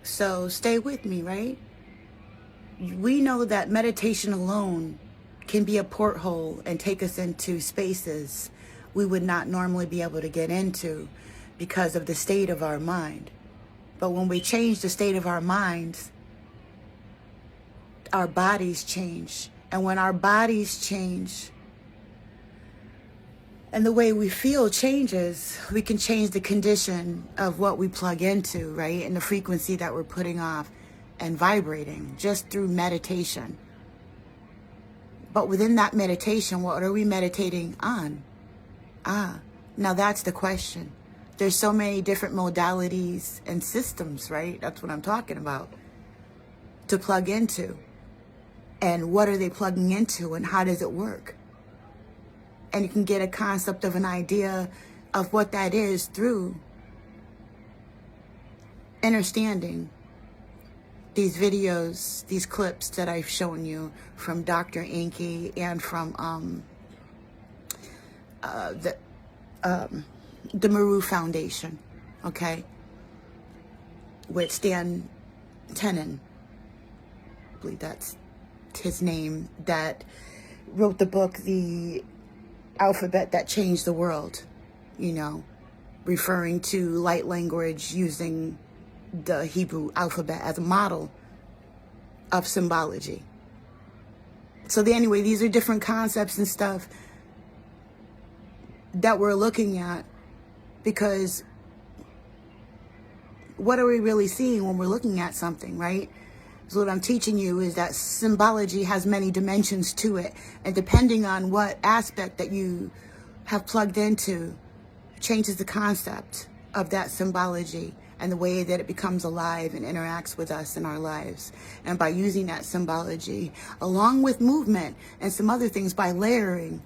So stay with me, right? We know that meditation alone can be a porthole and take us into spaces we would not normally be able to get into because of the state of our mind. But when we change the state of our minds, our bodies change. And when our bodies change and the way we feel changes, we can change the condition of what we plug into, right? And the frequency that we're putting off and vibrating just through meditation. But within that meditation, what are we meditating on? Now that's the question. There's so many different modalities and systems, right? That's what I'm talking about, to plug into. And what are they plugging into and how does it work? And you can get a concept of an idea of what that is through understanding these videos, these clips that I've shown you from Dr. Inky and from the Maru Foundation, okay, with Stan Tenen, I believe that's his name, that wrote the book, The Alphabet That Changed the World, you know, referring to light language using the Hebrew alphabet as a model of symbology. So anyway, these are different concepts and stuff that we're looking at, because what are we really seeing when we're looking at something, right? So what I'm teaching you is that symbology has many dimensions to it, and depending on what aspect that you have plugged into changes the concept of that symbology and the way that it becomes alive and interacts with us in our lives. And by using that symbology, along with movement and some other things, by layering,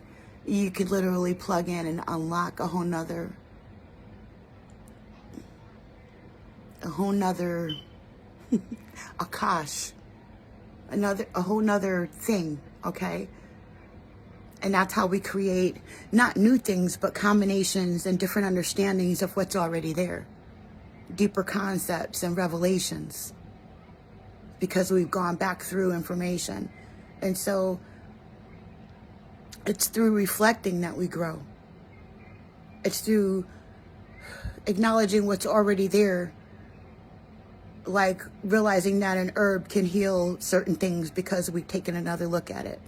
you could literally plug in and unlock a whole nother akash, a whole nother thing, okay? And that's how we create not new things, but combinations and different understandings of what's already there. Deeper concepts and revelations, because we've gone back through information. And so it's through reflecting that we grow. It's through acknowledging what's already there, like realizing that an herb can heal certain things because we've taken another look at it,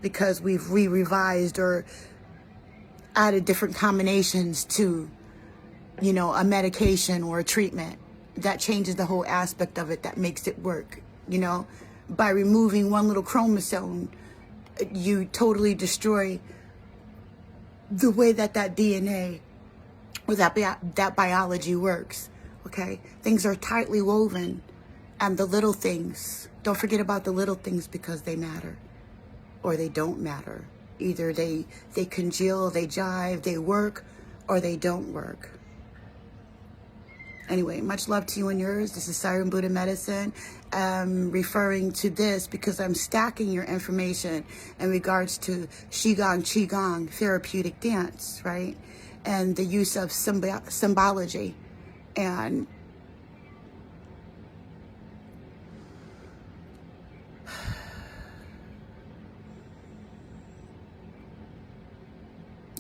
because we've revised or added different combinations to, you know, a medication or a treatment that changes the whole aspect of it, that makes it work. You know, by removing one little chromosome, you totally destroy the way that DNA or that biology works. Okay, things are tightly woven, and the little things, don't forget about the little things, because they matter, or they don't matter. Either they congeal, they jive, they work, or they don't work. Anyway, much love to you and yours. This is Siren Buddha Medicine. I'm referring to this because I'm stacking your information in regards to Qigong, therapeutic dance, right? And the use of symbology. And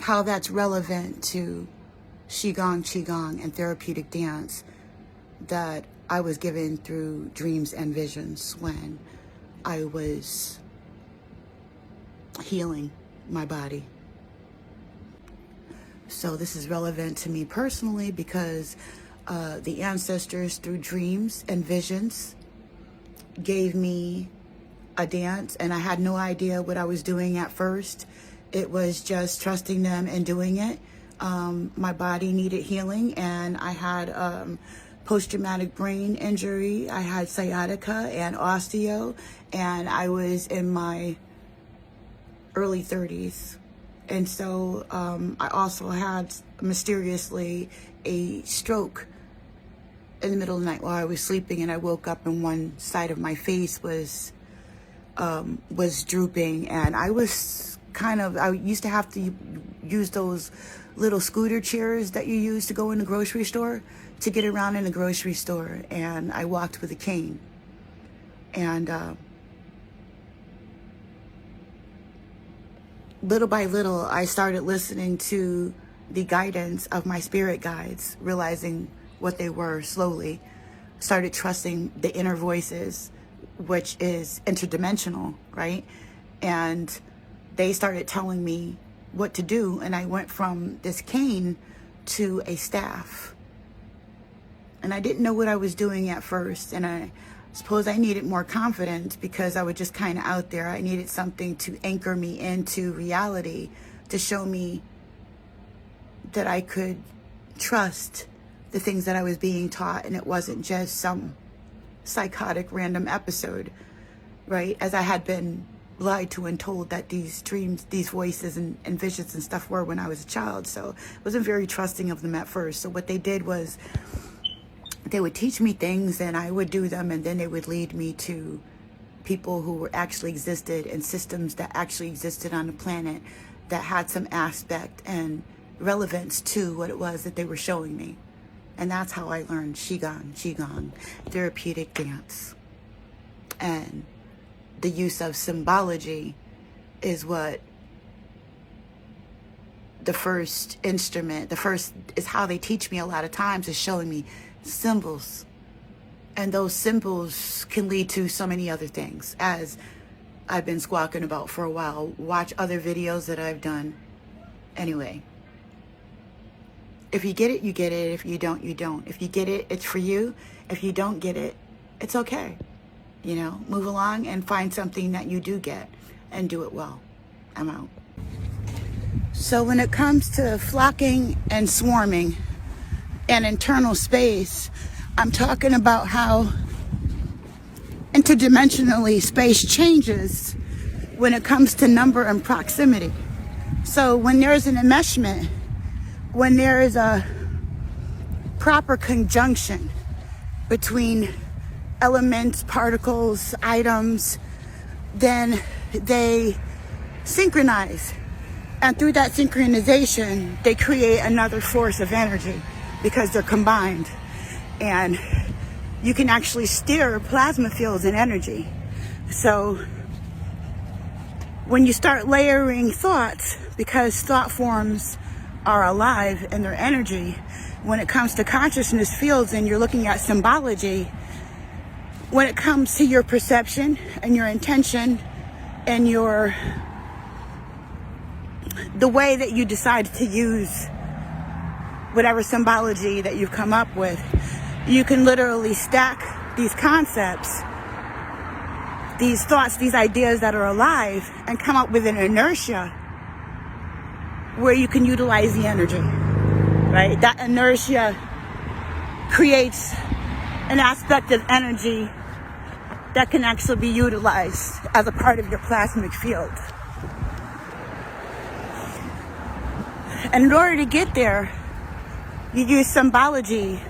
how that's relevant to Qigong and therapeutic dance that I was given through dreams and visions when I was healing my body. So this is relevant to me personally because the ancestors, through dreams and visions, gave me a dance, and I had no idea what I was doing at first. It was just trusting them and doing it. My body needed healing, and I had post-traumatic brain injury. I had sciatica and osteo, and I was in my early 30s. And so I also had, mysteriously, a stroke in the middle of the night while I was sleeping, and I woke up and one side of my face was drooping, and I was I used to have to use those little scooter chairs that you use to go in the grocery store to get around in the grocery store, and I walked with a cane. And little by little, I started listening to the guidance of my spirit guides, realizing what they were slowly. Started trusting the inner voices, which is interdimensional, right? And they started telling me what to do. And I went from this cane to a staff. And I didn't know what I was doing at first. And I suppose I needed more confidence because I was just kind of out there. I needed something to anchor me into reality, to show me that I could trust the things that I was being taught, and it wasn't just some psychotic random episode, right? As I had been lied to and told that these dreams, these voices and visions and stuff were when I was a child. So I wasn't very trusting of them at first. So what they did was they would teach me things and I would do them, and then they would lead me to people who were actually existed and systems that actually existed on the planet that had some aspect and relevance to what it was that they were showing me. And that's how I learned Qigong, therapeutic dance. And the use of symbology is what the first instrument, the first is how they teach me a lot of times, is showing me symbols. And those symbols can lead to so many other things, as I've been squawking about for a while. Watch other videos that I've done. Anyway, if you get it, you get it. If you don't, you don't. If you get it, it's for you. If you don't get it, it's okay. You know, move along and find something that you do get and do it well. I'm out. So when it comes to flocking and swarming and internal space, I'm talking about how interdimensionally space changes when it comes to number and proximity. So when there's an enmeshment, when there is a proper conjunction between elements, particles, items, then they synchronize. And through that synchronization, they create another force of energy because they're combined. And you can actually steer plasma fields and energy. So when you start layering thoughts, because thought forms are alive in their energy, when it comes to consciousness fields and you're looking at symbology, when it comes to your perception and your intention and the way that you decide to use whatever symbology that you've come up with, you can literally stack these concepts, these thoughts, these ideas that are alive, and come up with an inertia where you can utilize the energy, right? That inertia creates an aspect of energy that can actually be utilized as a part of your plasmic field. And in order to get there, you use symbology,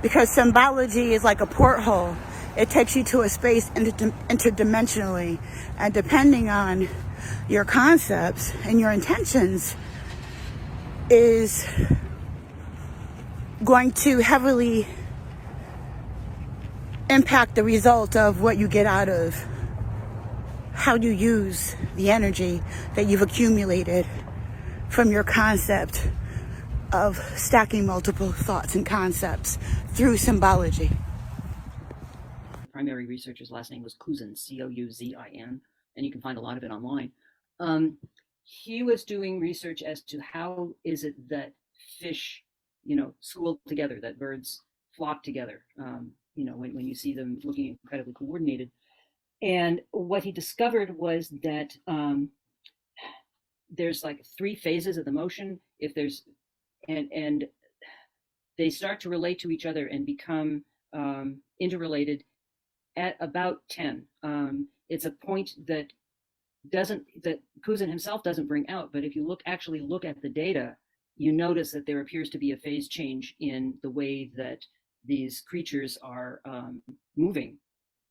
because symbology is like a porthole. It takes you to a space interdimensionally, and depending on your concepts and your intentions is going to heavily impact the result of what you get out of how you use the energy that you've accumulated from your concept of stacking multiple thoughts and concepts through symbology. Primary researcher's last name was Couzin, Couzin, and you can find a lot of it online. He was doing research as to how is it that fish, school together, that birds flock together, when you see them looking incredibly coordinated. And what he discovered was that there's like 3 phases of the motion. If there's, and they start to relate to each other and become interrelated at about 10. It's a point that Couzin himself doesn't bring out, but if you actually look at the data, you notice that there appears to be a phase change in the way that these creatures are moving,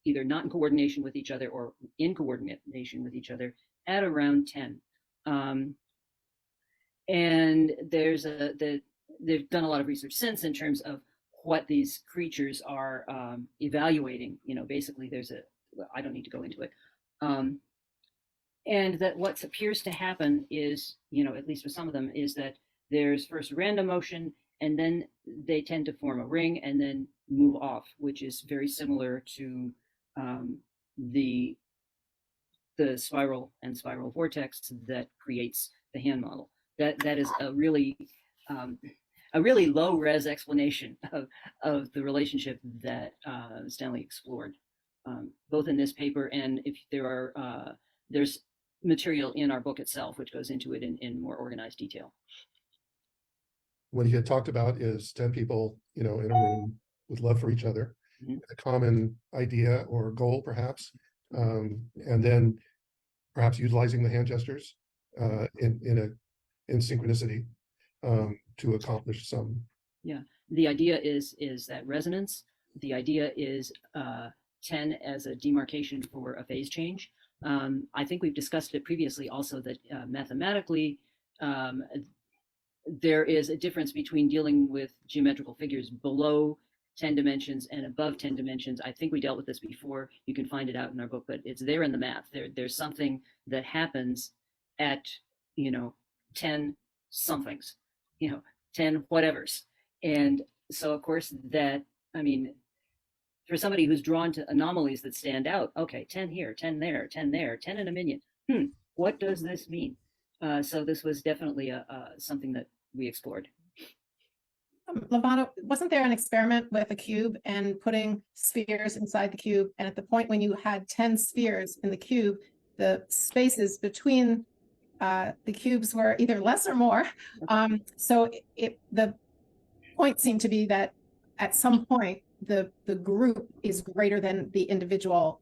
either not in coordination with each other or in coordination with each other at around 10. And they've done a lot of research since in terms of what these creatures are evaluating. Basically, I don't need to go into it. And that what appears to happen is, at least with some of them, is that there's first random motion, and then they tend to form a ring and then move off, which is very similar to the spiral and spiral vortex that creates the hand model. That is a really low res explanation of the relationship that Stanley explored, both in this paper, and if there's material in our book itself which goes into it in more organized detail. What he had talked about is 10 people, in a room with love for each other, a common idea or goal, perhaps, and then perhaps utilizing the hand gestures in synchronicity to accomplish some. Yeah, the idea is that resonance. The idea is 10 as a demarcation for a phase change. I think we've discussed it previously also that mathematically there is a difference between dealing with geometrical figures below 10 dimensions and above 10 dimensions. I think we dealt with this before. You can find it out in our book, but it's there in the math. There's something that happens at 10 somethings, 10 whatevers. And so of course for somebody who's drawn to anomalies that stand out, okay, 10 here, 10 there, 10 there, 10 in a minion. What does this mean? So this was definitely something that we explored. Lovato, wasn't there an experiment with a cube and putting spheres inside the cube? And at the point when you had 10 spheres in the cube, the spaces between the cubes were either less or more. So the point seemed to be that at some point, the group is greater than the individual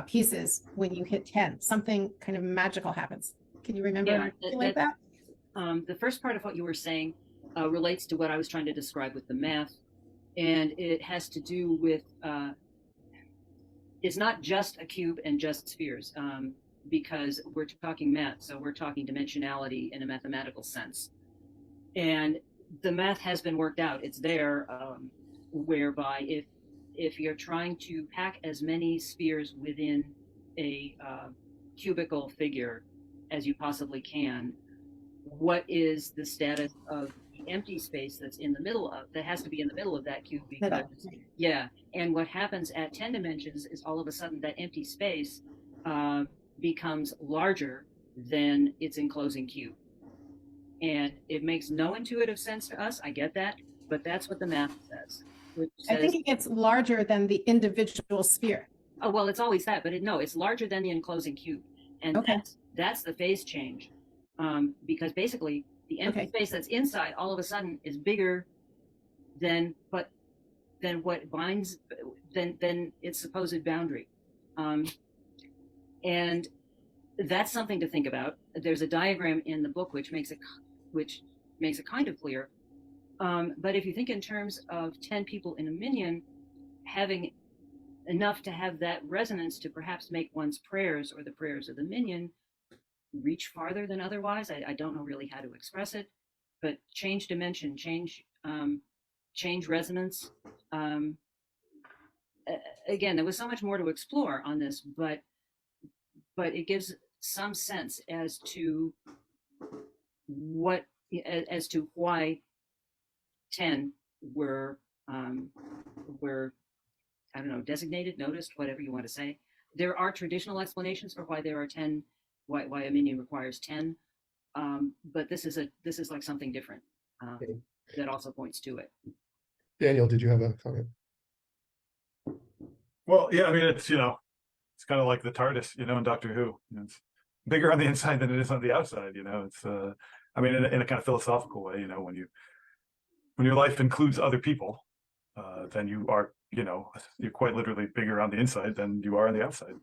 pieces when you hit 10. Something kind of magical happens. Can you remember anything like that? The first part of what you were saying relates to what I was trying to describe with the math, and it has to do with it's not just a cube and just spheres, because we're talking math, so we're talking dimensionality in a mathematical sense, and the math has been worked out. It's there, whereby if you're trying to pack as many spheres within a cubical figure as you possibly can, what is the status of the empty space that's in the middle of, that has to be in the middle of that cube? Because, yeah, and what happens at 10 dimensions is all of a sudden that empty space becomes larger than its enclosing cube. And it makes no intuitive sense to us, I get that, but that's what the math says. I think it gets larger than the individual sphere. Oh, well, it's always that, but it's larger than the enclosing cube. And okay. That's the phase change. Because basically the empty space that's inside all of a sudden is bigger than what binds than its supposed boundary. And that's something to think about. There's a diagram in the book which makes it kind of clear. But if you think in terms of 10 people in a minion, having enough to have that resonance to perhaps make one's prayers or the prayers of the minion reach farther than otherwise. I don't know really how to express it, but change dimension, change resonance. Again, there was so much more to explore on this, but it gives some sense as to why 10 were I don't know, designated, noticed, whatever you want to say. There are traditional explanations for why there are 10, why a minion requires 10, but this is like something different that also points to it. Daniel, did you have a comment? Well, yeah, I mean, it's it's kind of like the TARDIS, in Doctor Who. It's bigger on the inside than it is on the outside. It's I mean, in a kind of philosophical way, when your life includes other people, then you are, you're quite literally bigger on the inside than you are on the outside.